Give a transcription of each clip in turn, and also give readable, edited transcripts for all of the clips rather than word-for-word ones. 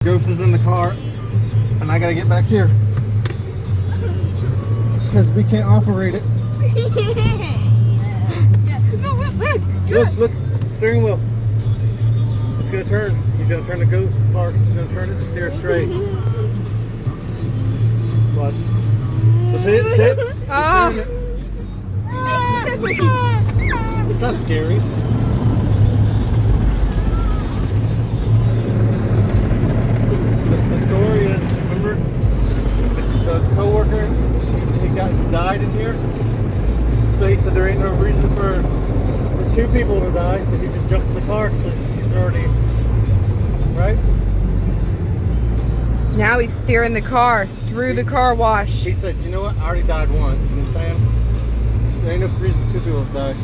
Ghost is in the car, and I gotta get back here because we can't operate it. Look, steering wheel. It's gonna turn. He's gonna turn the Ghost car. He's gonna turn it and steer it straight. Watch. Let's see it. Oh. It's not scary. The story is, remember the co-worker, he died in here? So he said there ain't no reason for two people to die, so he just jumped in the car because he's already, right? Now he's steering the car through the car wash. He said, you know what, I already died once, you know what I'm saying? There ain't no reason for two people to die.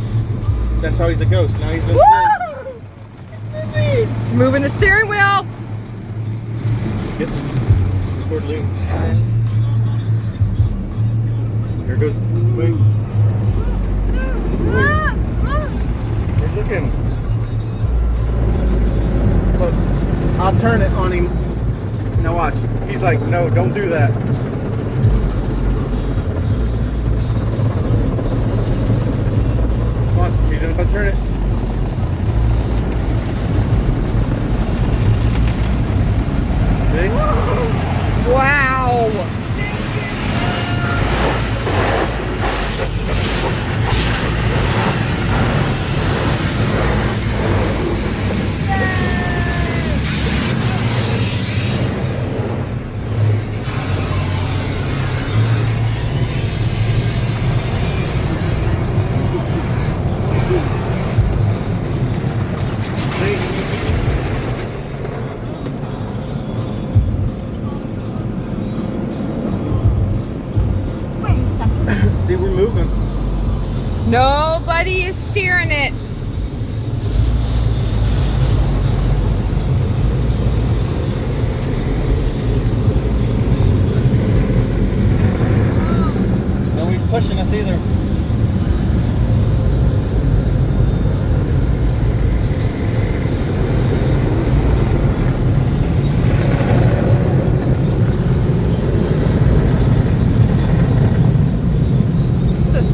That's how he's a ghost. Now he's a ghost. He's moving the steering wheel. Get toward Loon. Here goes. Wait. We're looking. Look, I'll turn it on him. Now watch. He's like, no, don't do that. Watch. He's gonna turn it. See? Wow. See, we're moving. Nobody is steering it. Nobody's pushing us either.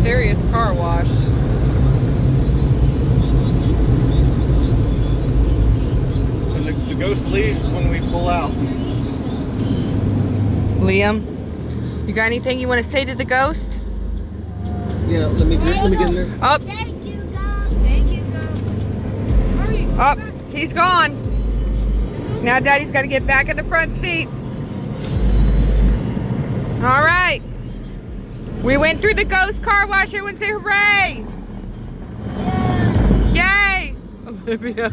Serious car wash. And the Ghost leaves when we pull out. Liam, you got anything you want to say to the Ghost? Yeah, let me get in there. Up. Thank you, Ghost. Thank you, Ghost. Hurry. Up. He's gone. Now Daddy's got to get back in the front seat. All right. We went through the Ghost car wash. Everyone say hooray! Yeah. Yay! Olivia.